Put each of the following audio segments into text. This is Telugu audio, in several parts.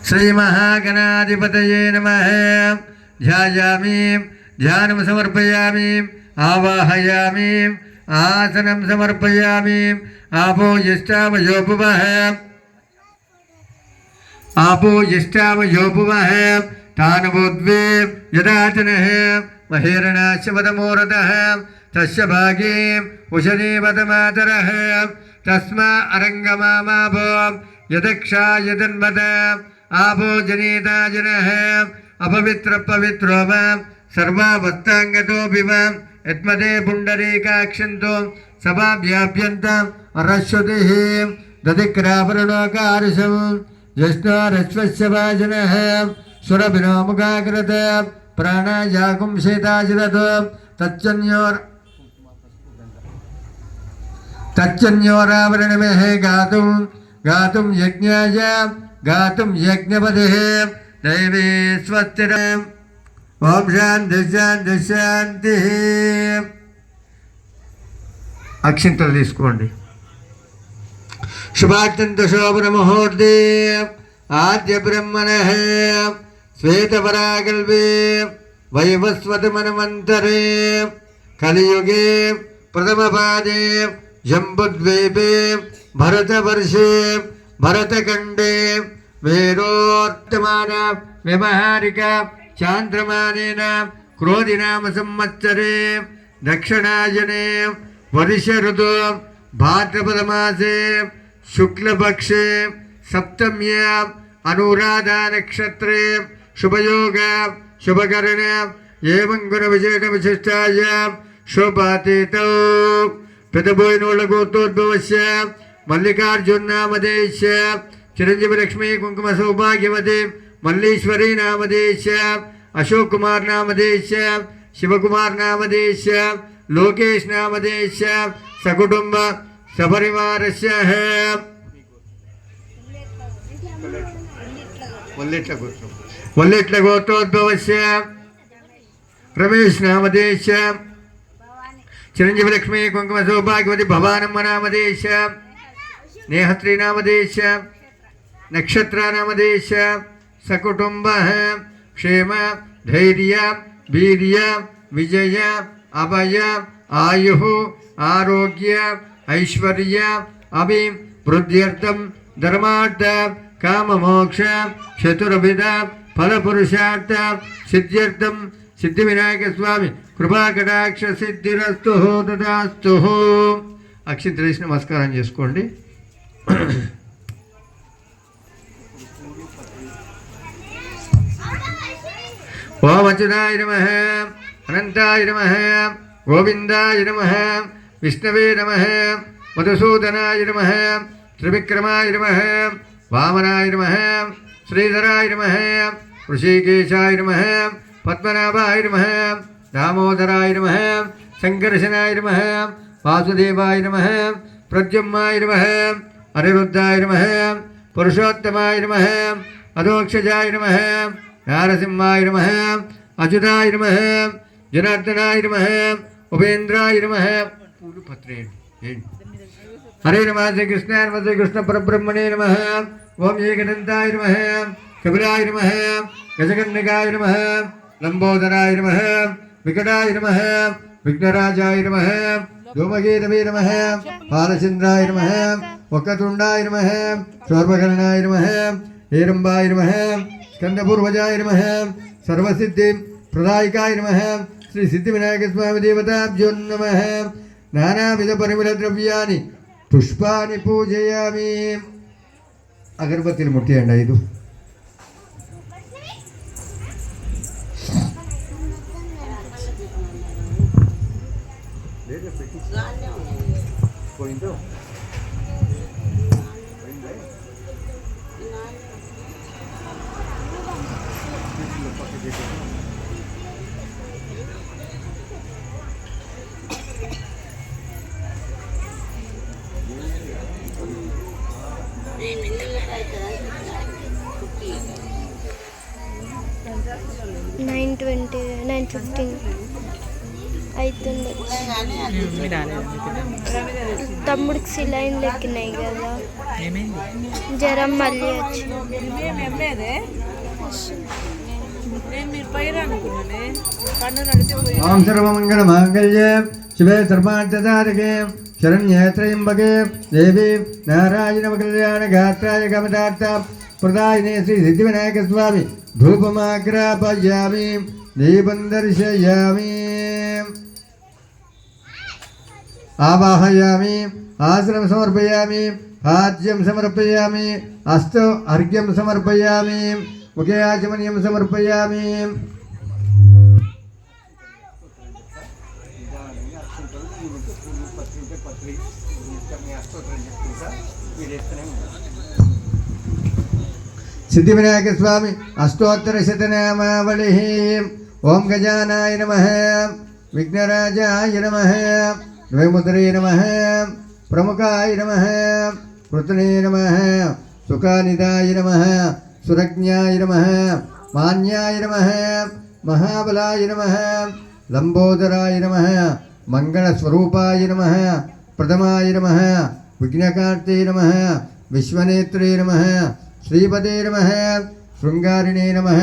श्रीमहागणाधिपतये नमः। ध्यायामि, ध्यानं समर्पयामि, आवाहयामि, आसनं समर्पयामि। आपो यष्टावयोपुवः, आपो यष्टावयोपुवः तानवोद्वे यदाचनः महेरणाश्वतमोरतः तस्य भागे उशनीवतमातरः तस्मा अरङ्गमामापो यदक्षा यदन्वत आपो जनेता जनः अपवित्रपवित्रो वा सर्वावस्थाङ्गतोऽपि वा यत्मते पुण्डरीकाक्षन्तो सभाभ्याभ्यन्तम् अरश्वतिः दधिक्रावरणोकारुषम् ज्येष्ठोरश्वस्य वाजनः सुरभिनोमुखाकृत प्राणायाकुं शेताजिरथ तच्चन्योरावरणमेः गातुं गातुं यज्ञाय गातुं यज्ञपतिः दैवी स्वस्तिरम्। ओम शांति शांति शांति। అక్షింతలు తీసుకోండి. శుభాత్యంత శోభన ముహూర్తే ఆద్య బ్రహ్మణః శ్వేతపరాగల్పే వైవస్వతమన్వంతరే కలియుగే ప్రథమపాదే జంబుద్వీపే భరతవర్షే భరతఖండే వేరోర్తమాన వ్యవహారిక చాంద్రమానేన క్రోధినామ సంవత్సరే దక్షిణాయనే वर्ष ऋतु भाद्रपदमासे शुक्लपक्षे सप्तम्यां अनुराधा नक्षत्रे शुभयोग शुभकरण एवं गुणविशेषविशिष्टाय शुभातीतौ पेदबोयिनोळगोत्रोद्भवस्य मल्लिकार्जुननामधेयस्य चिरञ्जीवलक्ष्मी कुङ्कुमसौभाग्यवती मल्लीश्वरी नामधेयस्य अशोक कुमार नामधेयस्य शिवकुमार नामधेयस्य लोकेश नामधेयस्य सकुटुंब सपरिवारस्य वल्लिट्ल गोत्रोद्भवस्य रमेश नामधेयस्य चिरंजीवलक्ष्मी कुंकुम सौभाग्यवती भवानम्म नामधेयस्य नेहस्त्री नामधेयस्य नक्षत्र नामधेयस्य सकुटुंब क्षेम धैर्य वीर्य विजय अभय आयु आरोग्य ऐश्वर्य अभिवृद्ध्यर्थम धर्मार्थ काम मोक्ष चतुर्विध फल पुरुषार्थ सिद्ध्यर्थम सिद्धि विनायक स्वामी कृपा कटाक्ष सिद्धिरस्तु तदास्तु। अक्षिंतలు వేసి నమస్కారం చేసుకోండి. ओम अच्युताय नमः अनंताय नमः गोविंदाय नमः विष्णवे नमः मधुसूदनाय नमः त्रिविक्रमाय नमः वामनाय नमः श्रीधराय नमः ऋषिकेशाय नमः पद्मनाभाय नमः दामोदराय नमः संकर्षणाय नमः वासुदेवाय नमः प्रद्युम्नाय नमः अनिरुद्धाय नमः पुरुषोत्तमाय नमः अधोक्षजाय नमः नारसिंहाय नमः अच्युताय नमः जनार्दनाय नमः उपेन्द्राय नमः हरे नमः श्री कृष्णाय नमः श्री कृष्ण परब्रह्मणे नमः ओम एकदंताय नमः कपिलाय नमः गजकर्णिकाय नमः लंबोदराय नमः विकटाय नमः विघ्नराजाय नमः धूमकेतवे नमः बालचंद्राय नमः वक्रतुंडाय नमः शोर्पकर्णाय नमः हेरंबाय नमः स्कंदपूर्वजाय नमः सर्वसिद्धि प्रदायकाय नमः श्री सिद्धिविनायक स्वामी देवताभ्यो नमः नानाविध परिमल द्रव्यानि पुष्पानि पूजयामि। अगरबत्ती मुट्टियंడి 5 పోయిందో 9:20, 9:15. అవుతుంది. తమ్ముడికి సిలైన్లు ఎక్కినాయి కదా, జ్వరం మళ్ళీ వచ్చింది. ఓం సర్వమంగళ మాంగళ్యే శివే సర్వార్థసాధకే శరణ్యే త్రయంబకే దేవి నారాయణ కళ్యాణ గాత్రాయ గమదార్థ ప్రదాయినే శ్రీ సిద్ధివినాయక స్వామి ధూపమాగ్రాపయామి దీపం దర్శయామి ఆవాహయామి ఆసనం సమర్పయామి ఆజ్యం సమర్పయామి హస్తో అర్ఘ్యం సమర్పయామి ముఖే ఆచమనీయం సమర్పయామి. సిద్ధివినాయక స్వామి అష్టోత్తర శతనామావళి. ఓం గజానాయ నమః, విఘ్నరాజాయ నమః, ద్వైముద్రే నమః, ప్రముఖాయ నమః, కృతనే నమః, సుఖానిదాయ నమః, సురజ్ఞాయ నమః, మాన్యాయ నమః, మహాబలాయ నమః, లంబోదరాయ నమః, మంగళస్వరూపాయ నమః, ప్రథమాయ నమః, విఘ్నకార్తే నమః, విశ్వనేత్రే నమః, శ్రీపదే నమః, శృంగారిణే నమః,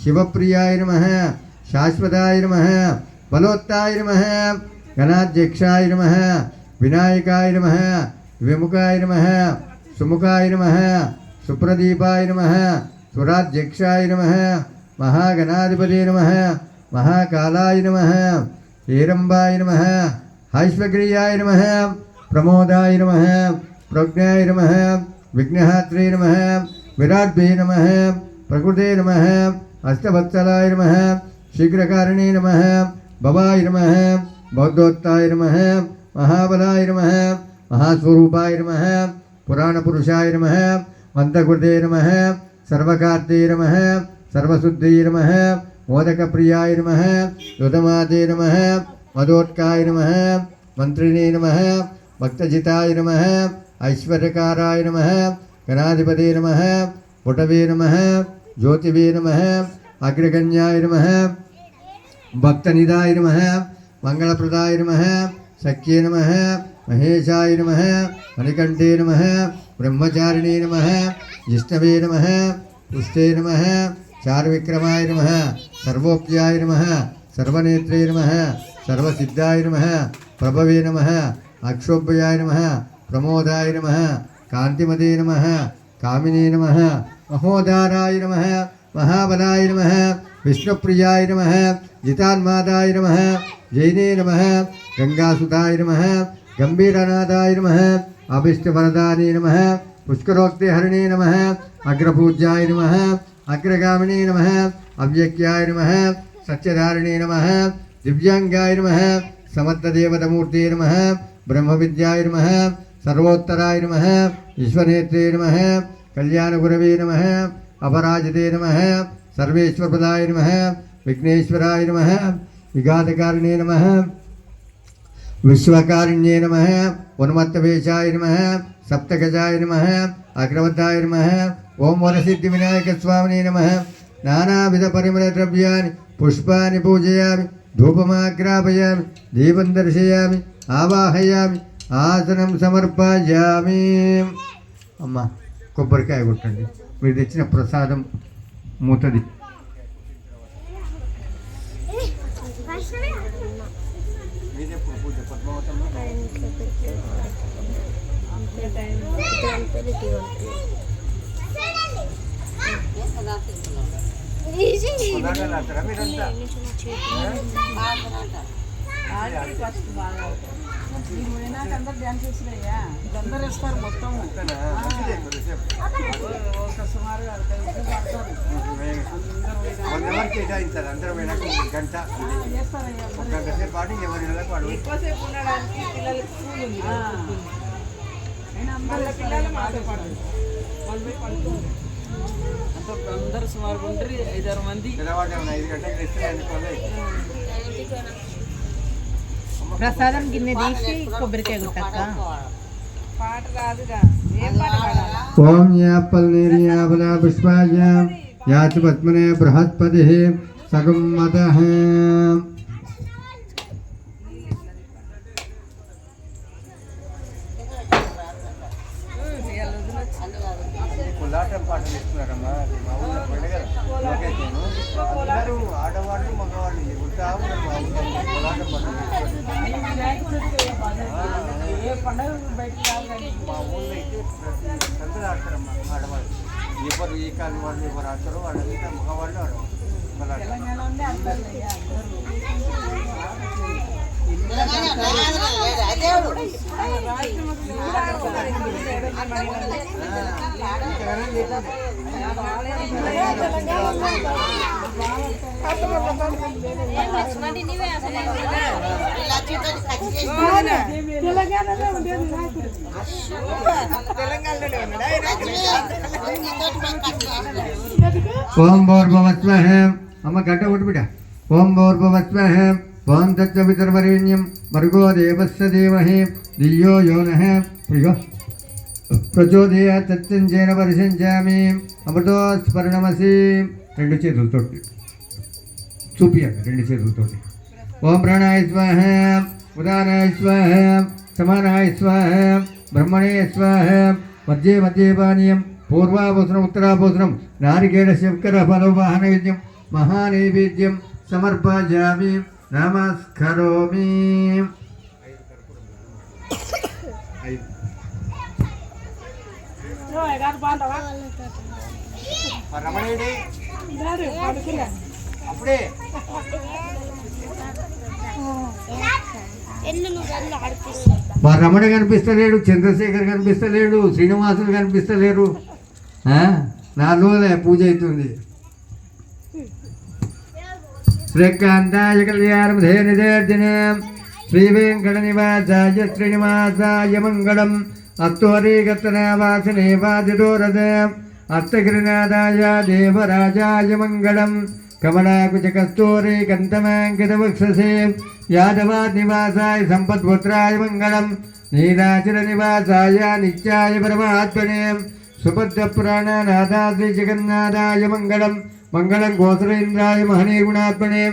శివప్రియాయ నమః, శాశ్వతాయ నమః, బలోత్తాయ నమః, గణాధ్యక్షాయ నమః, వినాయకాయ నమః, విముఖాయ నమః, సుముఖాయ నమః, సుప్రదీపాయ నమః, సురాధ్యక్షాయ నమః, మహాగణాధిపతే నమః, మహాకాలాయ నమః, హేరంబాయ నమః, హైశ్వగ్రీయాయ నమః, ప్రమోదాయ నమః, ప్రజ్ఞాయ నమః, విఘ్నహాత్రే నమః, విరాట్భే నమః, ప్రకృతే నమః, అష్టవత్సలాయ నమః, శీఘ్రకారిణే నమః, భవాయ నమః, బౌద్ధోత్తాయ నమః, మహాబలాయ నమః, మహాస్వరూపాయ నమః, పురాణపురుషాయ నమః, మంత్రకృతే నమః, సర్వకార్తే నమః, సర్వశుద్ధే నమః, మోదకప్రియాయ నమః, యుధమాతే నమః, మదోత్కాయ నమః, మంత్రిణే నమః, భక్తజితాయ నమః, ఐశ్వర్యకారాయ నమః, గణాధిపతే నమః, పుటవే నమః, జ్యోతివే నమః, అగ్రగణ్యాయ నమః, భక్తనిదాయ నమః, మంగళప్రదాయ నమః, సఖ్యే నమః, మహేశాయ నమః, మణికంఠే నమః, బ్రహ్మచారిణే నమః, జిష్ణవే నమః, పుష్టే నమః, చారువిక్రమాయ నమః, సర్వోప్యాయ నమః, సర్వనేత్రే నమః, సర్వసిద్ధాయ నమః, ప్రభవే నమః, అక్షోభ్యాయ నమః, ప్రమోదాయ నమః, కాంతిమదే నమః, కామినే నమః, మహోదారాయ నమః, మహాబలాయ నమః, విష్ణుప్రియాయ నమః, జితాన్మాదాయ నమః, జైనే నమః, గంగాసుతాయ నమః, గంభీరనాదాయ నమః, అభిష్టవరదానే నమః, పుష్కరోక్తే హరిణే నమః, అగ్రపూజ్యాయ నమః, అగ్రగామినే నమః, అవ్యక్యాయ నమః, సత్యధారిణే నమః, దివ్యాంగాయ నమః, సమర్థదేవతమూర్తే నమః, బ్రహ్మవిద్యాయ నమః, సర్వోత్తరాయ నమః, ఈశ్వనేత్రే నమః, కళ్యాణగురవే నమః, అపరాజితే నమః, సర్వేశ్వరపదాయ నమః, విఘ్నేశ్వరాయ నమః, విఘాతకారిణే నమః, విశ్వకారిణ్యే నమః, ఉన్మత్తవేషాయ నమః, సప్తగజాయ నమః, అగ్రవద్ధాయ నమః. ఓం వరసిద్ధి వినాయక స్వామినే నమః. నానావిధ పరిమళ ద్రవ్యాన్ని పుష్పాన్ని పూజయామి, ధూపమాగ్రాపయామి, దీపం దర్శయామి, ఆవాహయామి, ఆసనం సమర్పయామి. అమ్మ కొబ్బరికాయ కొట్టండి, మీరు తెచ్చిన ప్రసాదం మూతది. అందరు వేస్తారు మొత్తం సుమారుగా కేటాయించాలి. అందరూ గంట సేపు పాటు ఎవరి ఎక్కువసేపు ఉండడానికి పిల్లలకి స్కూల్ ఉంది. పిల్లలు మాతో పాటు వాళ్ళు పోయి పడుతుంది. అందరు సుమారు ఉంటారు, 5-6 మంది. 5 గంటలకు ప్రసాదం గిన్నె తీసి కొబ్బరికాయ కొట్టక్క. పాట రాదుగా, ఏం పాట పాడాలి? ఓం యాపల్నేర్యాబల పుష్పాయ యాతి పద్మనే బృహస్పతి సగం మతః. తిరుగుతా ఉన్నారు బాబు పండుగ ఏ పండుగ బయటకు రావు కానీ మా ఊళ్ళో అయితే ప్రతి సందులో ఆడతారమ్మా ఆడవాళ్ళు ఎవరు ఈ కాలం వాళ్ళు ఎవరు ఆడతారో వాళ్ళంతా మగవాళ్ళు ఆడవాళ్ళు తెలంగాణ ఉండే అంటారు ఓం భూర్భువస్వః అమ్మ గంట కొట్టు బిడ్డ ఓం భూర్భువస్వః ఓం తత్సవితుర్వరేణ్యం భర్గో దేవస్య ధీమహి ధియో యో నః ప్రచోదయాత్ తత్సంజేన వర్షించామి అమృతో స్మరణమసి రెండు చేతులతోటి చూపియండి రెండు చేతులతోటి ఓం ప్రాణాయ స్వాహ ఉదానాయ స్వాహ సమానాయ స్వాహ బ్రహ్మణే స్వాహ మధ్యే మధ్యే పానీయం పూర్వాభూషణం ఉత్తరాభూషణం నారికేళ శంకర ఫలవాహన విద్యం మహానైవేద్యం సమర్పయామి నమస్కరోమి రమణుడి అప్పుడే మా రమణ కనిపిస్తలేడు, చంద్రశేఖర్ కనిపిస్తలేడు, శ్రీనివాసులు కనిపిస్తలేరు. 4 రోజులే పూజ అవుతుంది. శ్రీకాంతాయ కళ్యాణం ధేనిదేర్జనం శ్రీ వెంకట నివాసాయ శ్రీనివాసాయ మంగళం అత్తోరీగతనావాసనే వాదిదోరద అత్తగిరినాథాయ దేవరాజాయ మంగళం కమలాకుచ కస్తూరి కంతమాంకితవక్షసే యాదవాద్ నివాసాయ సంపద్పుత్రాయ మంగళం నీలాచల నివాసాయ నిత్యాయ పరమాత్మనే సుభద్ర పురాణనాథా శ్రీ జగన్నాథాయ మంగళం మంగళం గోత్రేంద్రాయ మహనీగుణాత్మనే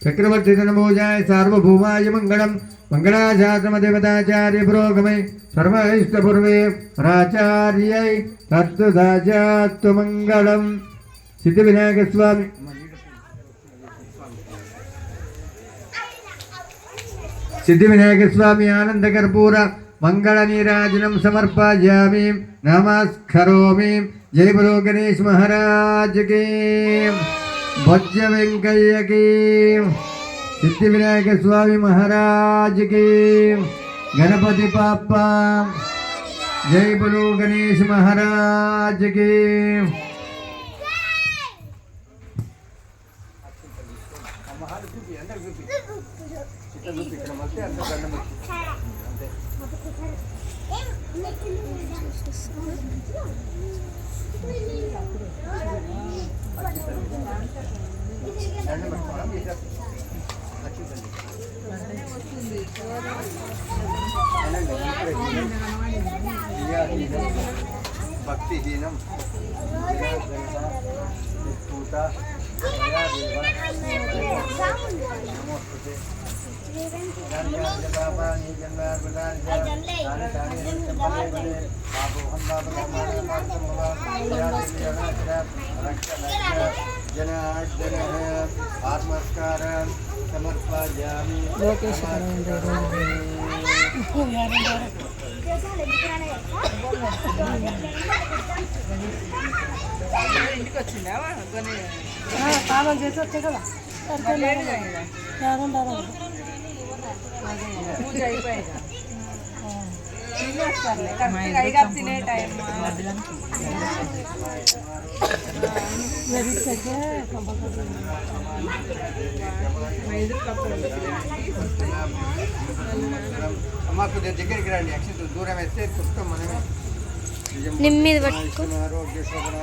చక్రవర్తి తనభోజాయ సార్వభౌమాయ మంగళం మంగళాశాసనదేవతాచార్య పురోగమై సర్వైష్టపూర్వే రాచార్యై తత్తుదాచాత్తు మంగళం. సిద్ధి వినాయక స్వామి సిద్ధి వినాయక స్వామి ఆనంద కర్పూర మంగళ నీరాజనం సమర్పయామి నమస్కరోమి. జై బలో గణేష్ మహారాజ్ కి భజ్య వెంకయ్య కి సిద్ధి వినాయక స్వామి మహారాజ్ కి గణపతి పాప జై బలో గణేష్ మహారాజ్ కి. భక్తిహీనం జనార్దన ఆత్మస్కారం సమర్పయామి. ఇంటికి వచ్చిందా పాపం చేసి వచ్చే కదా పూజ అయిపోయాక కరెక్ట్గా తినే టైం మాకు దగ్గరికి రండి. దూరం వేస్తే పుస్తకం మనమే నిమ్మిది పట్టుకో. ఆరోగ్య శోభన